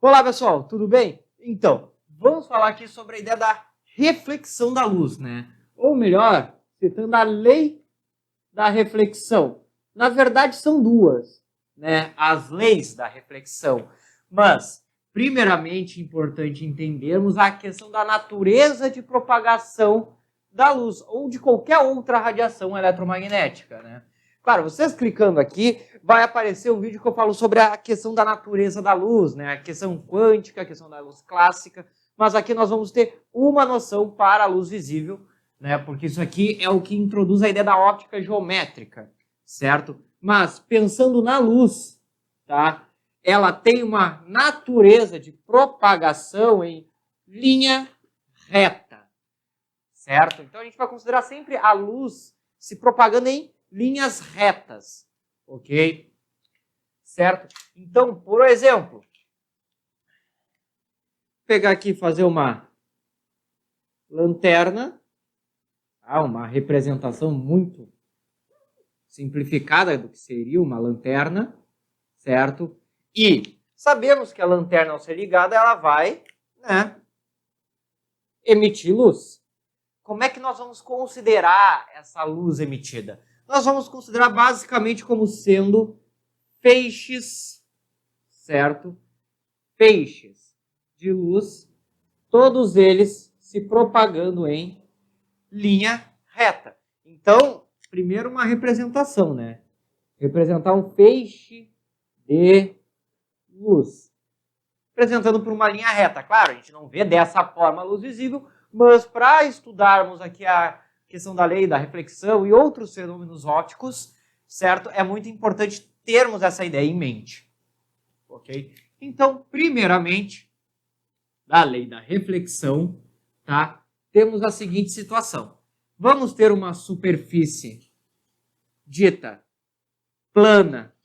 Olá, pessoal, tudo bem? Então, vamos falar aqui sobre a ideia da reflexão da luz, né? Ou melhor, citando a lei da reflexão. Na verdade, são duas, né? As leis da reflexão. Mas, primeiramente, é importante entendermos a questão da natureza de propagação da luz ou de qualquer outra radiação eletromagnética, né? Claro, vocês clicando aqui, vai aparecer um vídeo que eu falo sobre a questão da natureza da luz, né? A questão quântica, a questão da luz clássica, mas aqui nós vamos ter uma noção para a luz visível, né? Porque isso aqui é o que introduz a ideia da óptica geométrica, certo? Mas pensando na luz, tá? Ela tem uma natureza de propagação em linha reta, certo? Então a gente vai considerar sempre a luz se propagando em linhas retas, ok? Certo? Então, por exemplo, vou pegar aqui e fazer uma lanterna, uma representação muito simplificada do que seria uma lanterna, certo? E sabemos que a lanterna, ao ser ligada, ela vai, né, emitir luz. Como é que nós vamos considerar essa luz emitida? Nós vamos considerar basicamente como sendo feixes, certo? Feixes de luz, todos eles se propagando em linha reta. Então, primeiro uma representação, né? Representar um feixe de luz, representando por uma linha reta. Claro, a gente não vê dessa forma a luz visível, mas para estudarmos aqui a questão da lei da reflexão e outros fenômenos ópticos, certo? É muito importante termos essa ideia em mente, ok? Então, primeiramente, da lei da reflexão, tá? Temos a seguinte situação. Vamos ter uma superfície dita plana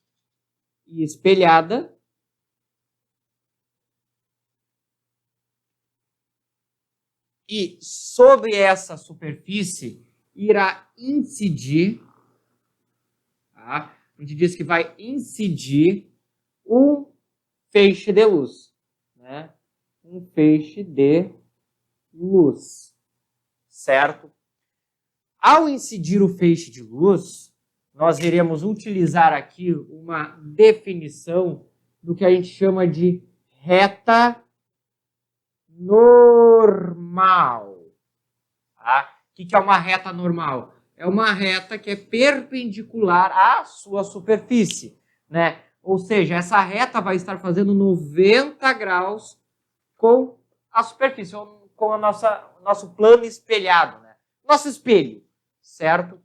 e espelhada, e sobre essa superfície irá incidir, tá? A gente diz que vai incidir um feixe de luz, né? Um feixe de luz, certo? Ao incidir o feixe de luz, nós iremos utilizar aqui uma definição do que a gente chama de reta normal. Tá? O que é uma reta normal? É uma reta que é perpendicular à sua superfície, né? Ou seja, essa reta vai estar fazendo 90 graus com a superfície, com a nosso plano espelhado, né? Nosso espelho, certo?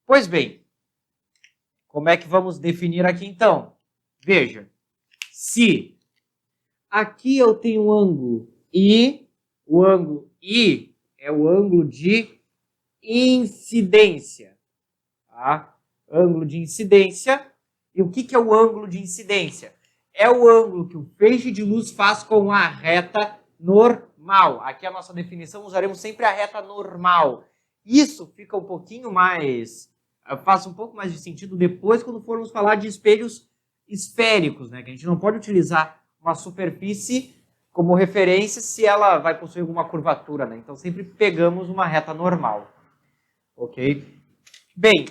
Pois bem, como é que vamos definir aqui então? Veja, se aqui eu tenho um ângulo I, o ângulo I é o ângulo de incidência, tá? Ângulo de incidência. E o que é o ângulo de incidência? É o ângulo que o feixe de luz faz com a reta normal. Aqui a nossa definição, usaremos sempre a reta normal. Isso fica um pouquinho mais, faz um pouco mais de sentido depois quando formos falar de espelhos esféricos, né? Que a gente não pode utilizar uma superfície como referência se ela vai possuir alguma curvatura, né? Então sempre pegamos uma reta normal, ok? Bem,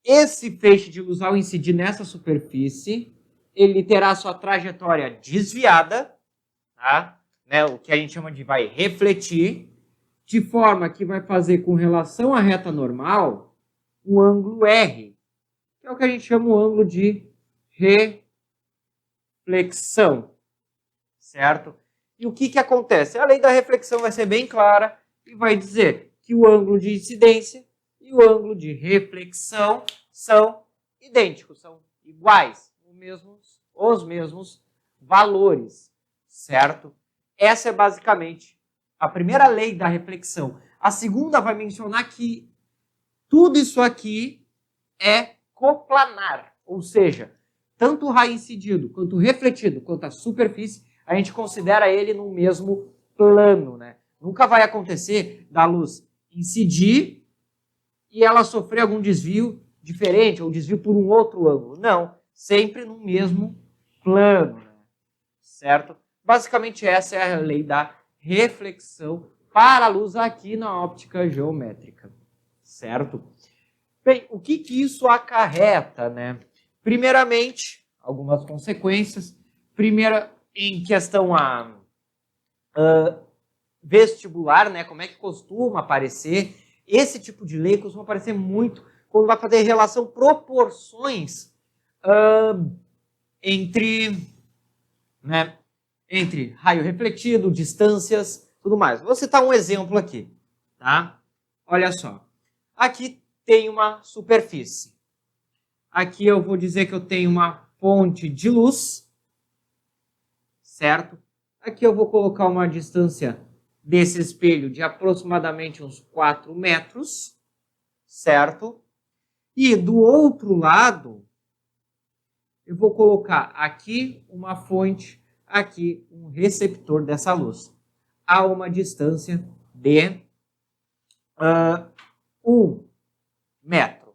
esse feixe de luz ao incidir nessa superfície, ele terá sua trajetória desviada, tá? Né? O que a gente chama de vai refletir, de forma que vai fazer com relação à reta normal um ângulo R, que é o que a gente chama o ângulo de reflexão, certo? E o que acontece? A lei da reflexão vai ser bem clara e vai dizer que o ângulo de incidência e o ângulo de reflexão são idênticos, são iguais, os mesmos valores, certo? Essa é basicamente a primeira lei da reflexão. A segunda vai mencionar que tudo isso aqui é coplanar, ou seja, tanto o raio incidido, quanto o refletido, quanto a superfície, a gente considera ele no mesmo plano, né? Nunca vai acontecer da luz incidir e ela sofrer algum desvio diferente, ou desvio por um outro ângulo. Não, sempre no mesmo plano, né? certo? Basicamente essa é a lei da reflexão para a luz aqui na óptica geométrica, certo? Bem, o que isso acarreta, né? Primeiramente, algumas consequências. Primeira, em questão vestibular, né? Como é que costuma aparecer? Esse tipo de lei costuma aparecer muito quando vai fazer relação proporções entre raio refletido, distâncias, tudo mais. Vou citar um exemplo aqui, tá? Olha só. Aqui tem uma superfície. Aqui eu vou dizer que eu tenho uma fonte de luz, certo? Aqui eu vou colocar uma distância desse espelho de aproximadamente uns 4 metros, certo? E do outro lado, eu vou colocar aqui uma fonte, aqui um receptor dessa luz, a uma distância de 1 metro,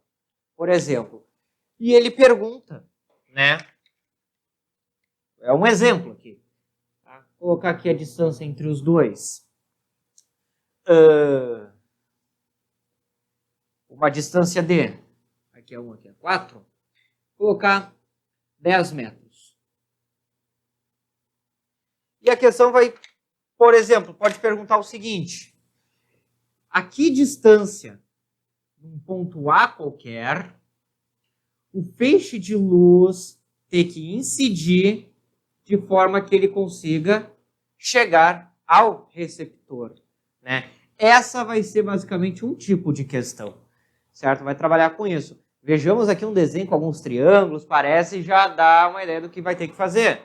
por exemplo. E ele pergunta, né? É um exemplo aqui. Tá? Vou colocar aqui a distância entre os dois. Uma distância de, aqui é 1, aqui é 4. Vou colocar 10 metros. E a questão vai, por exemplo, pode perguntar o seguinte. A que distância, num ponto A qualquer, o feixe de luz tem que incidir de forma que ele consiga chegar ao receptor, né? Essa vai ser basicamente um tipo de questão, certo? Vai trabalhar com isso. Vejamos aqui um desenho com alguns triângulos, parece já dar uma ideia do que vai ter que fazer,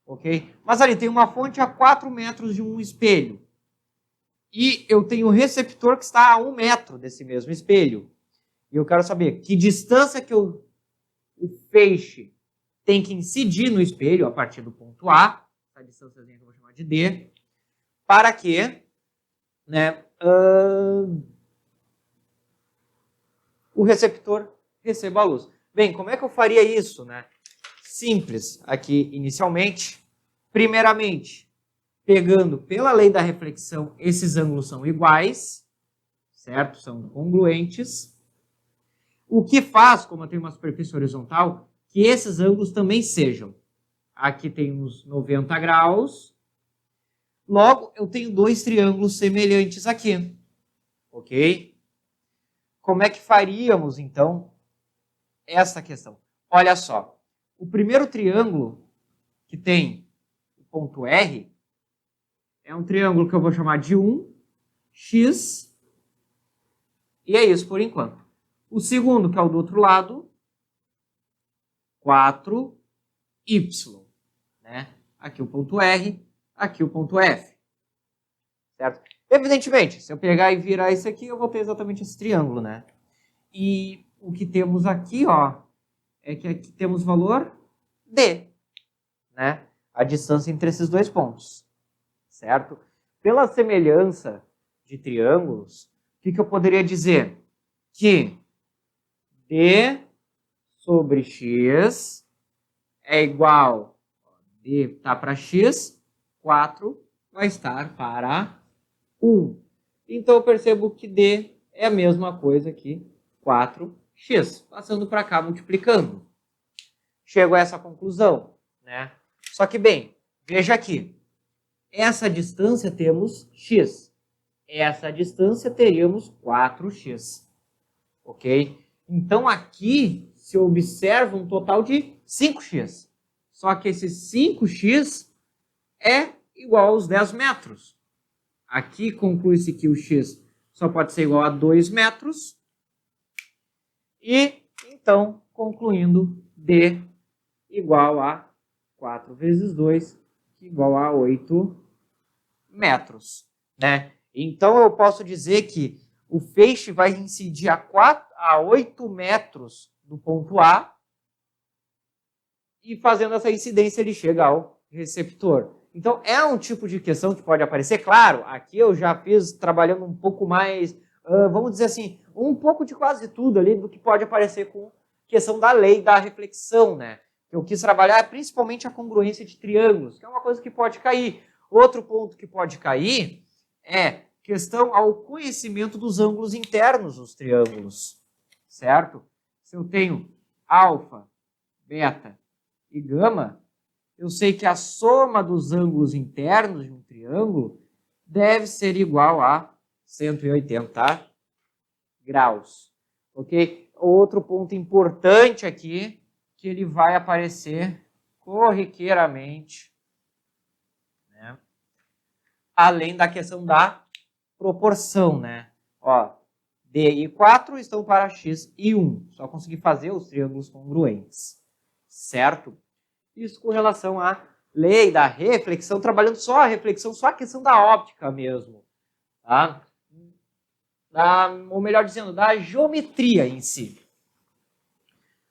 ok? Mas ali tem uma fonte a 4 metros de um espelho. E eu tenho um receptor que está a 1 metro desse mesmo espelho. E eu quero saber que distância que o feixe tem que incidir no espelho a partir do ponto A, essa distânciazinha que eu vou chamar de D, para que, né, o receptor receba a luz. Bem, como é que eu faria isso, né? Simples aqui inicialmente. Primeiramente, pegando pela lei da reflexão, esses ângulos são iguais, certo? São congruentes. O que faz, como eu tenho uma superfície horizontal, que esses ângulos também sejam. Aqui tem uns 90 graus. Logo, eu tenho dois triângulos semelhantes aqui. Ok? Como é que faríamos, então, essa questão? Olha só. O primeiro triângulo que tem o ponto R é um triângulo que eu vou chamar de 1x. E é isso por enquanto. O segundo, que é o do outro lado, 4y. Né? Aqui o ponto R, aqui o ponto F. Certo? Evidentemente, se eu pegar e virar isso aqui, eu vou ter exatamente esse triângulo, né? E o que temos aqui, ó, é que aqui temos valor D, né? A distância entre esses dois pontos, certo? Pela semelhança de triângulos, o que eu poderia dizer? Que D sobre X é igual, D está para X, 4 vai estar para 1. Então eu percebo que D é a mesma coisa que 4x. Passando para cá, multiplicando. Chego a essa conclusão, né? Só que, bem, veja aqui. Essa distância temos x. Essa distância teríamos 4x. Ok? Então aqui se observa um total de 5x. Só que esse 5x é igual aos 10 metros. Aqui conclui-se que o x só pode ser igual a 2 metros. E, então, concluindo, D igual a 4 vezes 2, igual a 8 metros. Né? Então, eu posso dizer que o feixe vai incidir a 8 metros do ponto A, e fazendo essa incidência ele chega ao receptor. Então, é um tipo de questão que pode aparecer. Claro, aqui eu já fiz trabalhando um pouco mais, vamos dizer assim, um pouco de quase tudo ali do que pode aparecer com questão da lei da reflexão, né? que eu quis trabalhar é principalmente a congruência de triângulos, que é uma coisa que pode cair. Outro ponto que pode cair é questão ao conhecimento dos ângulos internos dos triângulos, certo? Se eu tenho alfa, beta e gama, eu sei que a soma dos ângulos internos de um triângulo deve ser igual a 180 graus, ok? Outro ponto importante aqui, que ele vai aparecer corriqueiramente, né? Além da questão da proporção, né? Ó, D e 4 estão para X e 1. Só consegui fazer os triângulos congruentes, certo? Isso com relação à lei da reflexão, trabalhando só a reflexão, só a questão da óptica mesmo, tá? Ou melhor dizendo, da geometria em si.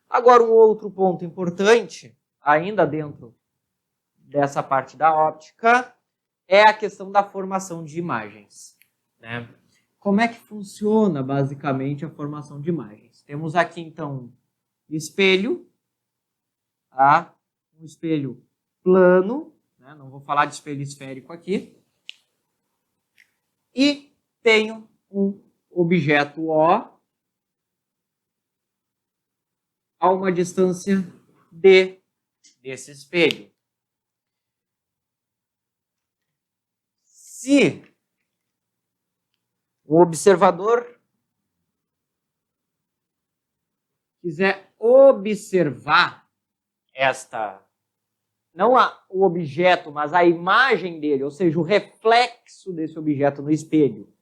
Agora, um outro ponto importante, ainda dentro dessa parte da óptica, é a questão da formação de imagens, né? Como é que funciona, basicamente, a formação de imagens? Temos aqui, então, espelho, tá? Um espelho plano, né? Não vou falar de espelho esférico aqui. E tenho um objeto O a uma distância D desse espelho. Se o observador quiser observar não o objeto, mas a imagem dele, ou seja, o reflexo desse objeto no espelho,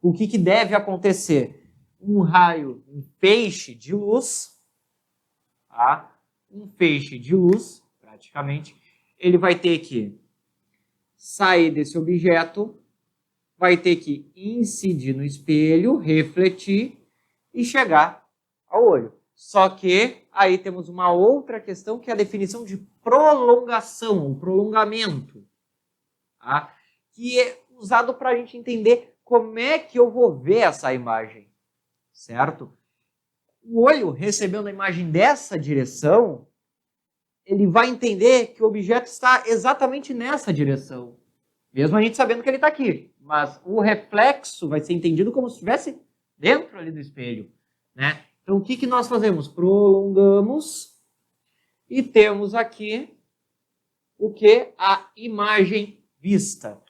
o que deve acontecer? Um raio, um feixe de luz, tá? Um feixe de luz, praticamente, ele vai ter que sair desse objeto, vai ter que incidir no espelho, refletir e chegar ao olho. Só que aí temos uma outra questão que é a definição de prolongação, o prolongamento, tá? Que é usado para a gente entender como é que eu vou ver essa imagem, certo? O olho, recebendo a imagem dessa direção, ele vai entender que o objeto está exatamente nessa direção, mesmo a gente sabendo que ele está aqui. Mas o reflexo vai ser entendido como se estivesse dentro ali do espelho, né? Então, o que nós fazemos? Prolongamos e temos aqui o que? A imagem vista.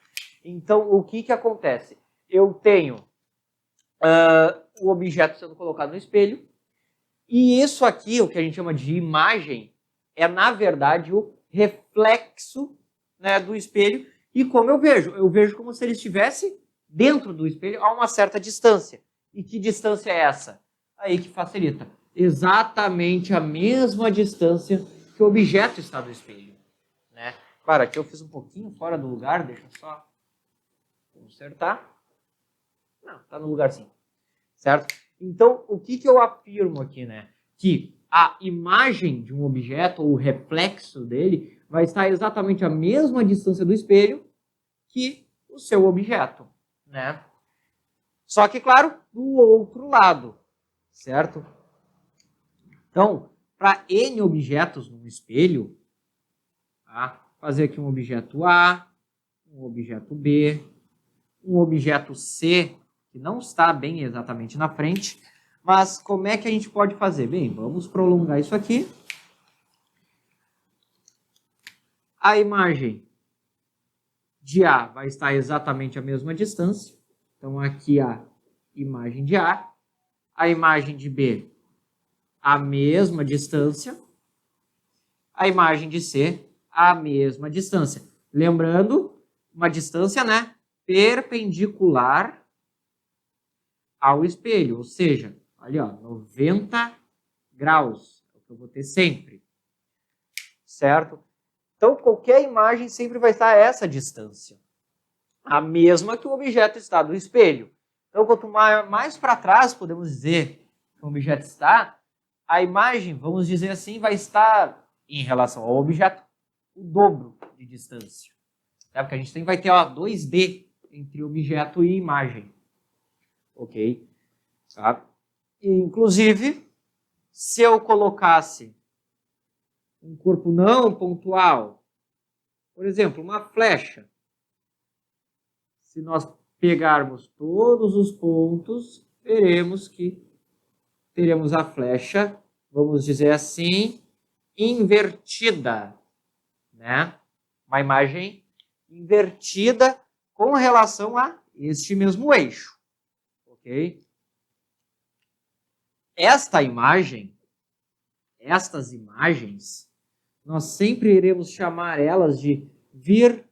Então, o que acontece? Eu tenho o objeto sendo colocado no espelho e isso aqui, o que a gente chama de imagem, é, na verdade, o reflexo, né, do espelho. E como eu vejo? Eu vejo como se ele estivesse dentro do espelho a uma certa distância. E que distância é essa? Aí que facilita. Exatamente a mesma distância que o objeto está do espelho, né? Claro, aqui eu fiz um pouquinho fora do lugar, deixa eu só consertar. Não, está no lugar sim, certo? Então, o que eu afirmo aqui, né? Que a imagem de um objeto, ou o reflexo dele, vai estar exatamente a mesma distância do espelho que o seu objeto, né? Só que, claro, do outro lado, certo? Então, para N objetos no espelho, tá? Fazer aqui um objeto A, um objeto B, um objeto C, que não está bem exatamente na frente, mas como é que a gente pode fazer? Bem, vamos prolongar isso aqui. A imagem de A vai estar exatamente a mesma distância. Então, aqui a imagem de A. A imagem de B, a mesma distância. A imagem de C, a mesma distância. Lembrando, uma distância, né, perpendicular ao espelho, ou seja, ali, ó, 90 graus, é o que eu vou ter sempre, certo? Então, qualquer imagem sempre vai estar a essa distância, a mesma que o objeto está do espelho. Então, quanto mais para trás podemos dizer que o objeto está, a imagem, vamos dizer assim, vai estar em relação ao objeto o dobro de distância. É porque a gente vai ter, ó, 2D entre objeto e imagem. Ok? Tá? E, inclusive, se eu colocasse um corpo não pontual, por exemplo, uma flecha. Se nós pegarmos todos os pontos, veremos que teremos a flecha, vamos dizer assim, invertida, né? Uma imagem invertida com relação a este mesmo eixo, ok? Estas imagens, nós sempre iremos chamar elas de virtuais,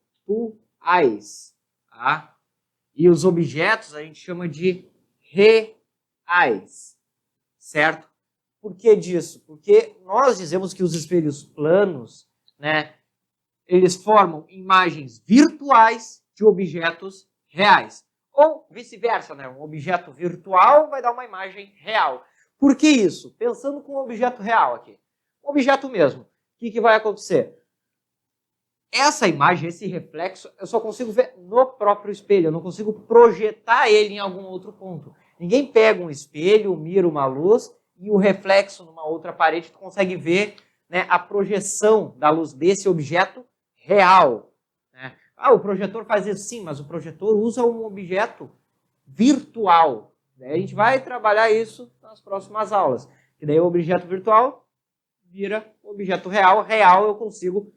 tá? E os objetos a gente chama de reais, certo? Por que disso? Porque nós dizemos que os espelhos planos, né, eles formam imagens virtuais de objetos reais. Ou vice-versa, né? Um objeto virtual vai dar uma imagem real. Por que isso? Pensando com um objeto real aqui. Um objeto mesmo. O que vai acontecer? Essa imagem, esse reflexo, eu só consigo ver no próprio espelho. Eu não consigo projetar ele em algum outro ponto. Ninguém pega um espelho, mira uma luz e o reflexo numa outra parede, tu consegue ver, né, a projeção da luz desse objeto real. Né? Ah, o projetor faz isso sim, mas o projetor usa um objeto virtual. Daí a gente vai trabalhar isso nas próximas aulas. E daí o objeto virtual vira objeto real. Real eu consigo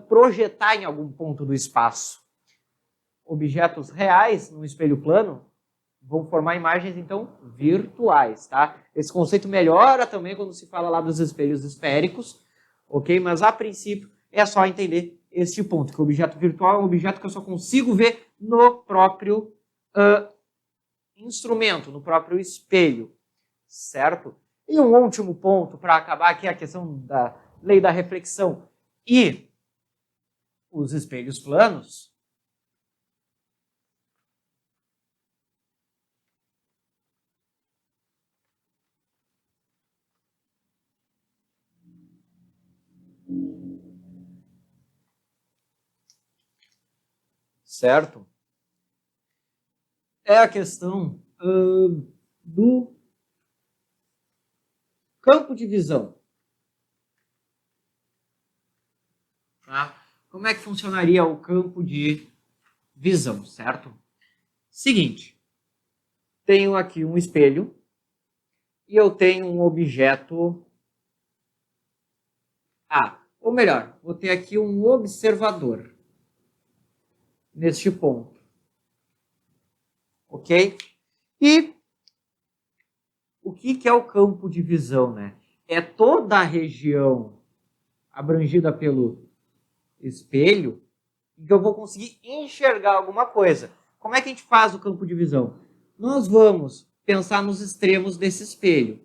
projetar em algum ponto do espaço. Objetos reais no espelho plano vão formar imagens, então, virtuais, tá? Esse conceito melhora também quando se fala lá dos espelhos esféricos, ok? Mas, a princípio, é só entender este ponto, que o objeto virtual é um objeto que eu só consigo ver no próprio instrumento, no próprio espelho, certo? E um último ponto para acabar aqui, a questão da lei da reflexão e os espelhos planos. Certo? É a questão do campo de visão. Tá? Como é que funcionaria o campo de visão, certo? Seguinte, tenho aqui um espelho e eu tenho um objeto A. Ou melhor, vou ter aqui um observador neste ponto. Ok? E o que é o campo de visão, né? É toda a região abrangida pelo espelho em que eu vou conseguir enxergar alguma coisa. Como é que a gente faz o campo de visão? Nós vamos pensar nos extremos desse espelho,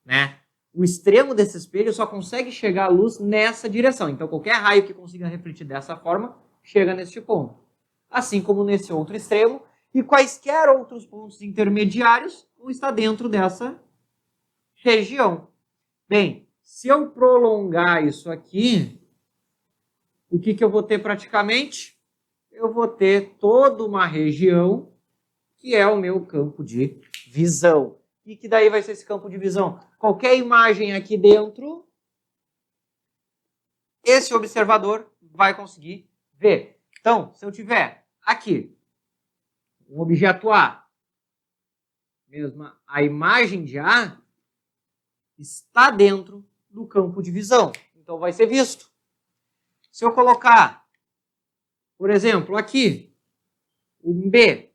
né? O extremo desse espelho só consegue chegar a luz nessa direção. Então, qualquer raio que consiga refletir dessa forma, chega neste ponto. Assim como nesse outro extremo, e quaisquer outros pontos intermediários vão estar dentro dessa região. Bem, se eu prolongar isso aqui, o que eu vou ter praticamente? Eu vou ter toda uma região que é o meu campo de visão. E que daí vai ser esse campo de visão? Qualquer imagem aqui dentro, esse observador vai conseguir ver. Então, se eu tiver aqui um objeto A, mesmo a imagem de A está dentro do campo de visão. Então, vai ser visto. Se eu colocar, por exemplo, aqui, um B,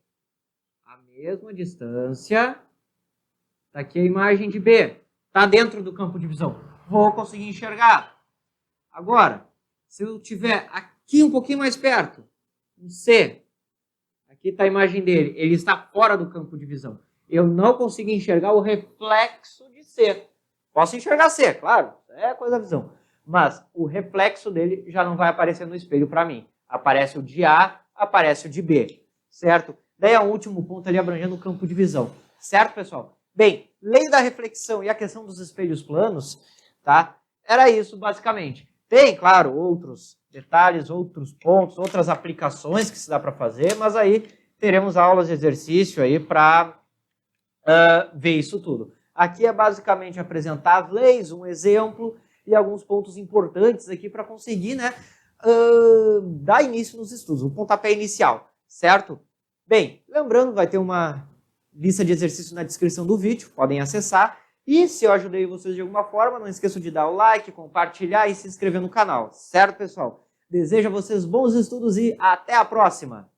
a mesma distância, está aqui a imagem de B, está dentro do campo de visão. Vou conseguir enxergar. Agora, se eu tiver aqui um pouquinho mais perto, um C, aqui está a imagem dele, ele está fora do campo de visão. Eu não consigo enxergar o reflexo de C. Posso enxergar C, claro, é coisa da visão. Mas o reflexo dele já não vai aparecer no espelho para mim. Aparece o de A, aparece o de B, certo? Daí é o último ponto ali abrangendo o campo de visão. Certo, pessoal? Bem, lei da reflexão e a questão dos espelhos planos, tá? Era isso, basicamente. Tem, claro, outros detalhes, outros pontos, outras aplicações que se dá para fazer, mas aí teremos aulas de exercício aí para ver isso tudo. Aqui é basicamente apresentar as leis, um exemplo, e alguns pontos importantes aqui para conseguir, né, dar início nos estudos, o pontapé inicial, certo? Bem, lembrando, vai ter uma lista de exercícios na descrição do vídeo, podem acessar. E se eu ajudei vocês de alguma forma, não esqueçam de dar o like, compartilhar e se inscrever no canal, certo, pessoal? Desejo a vocês bons estudos e até a próxima!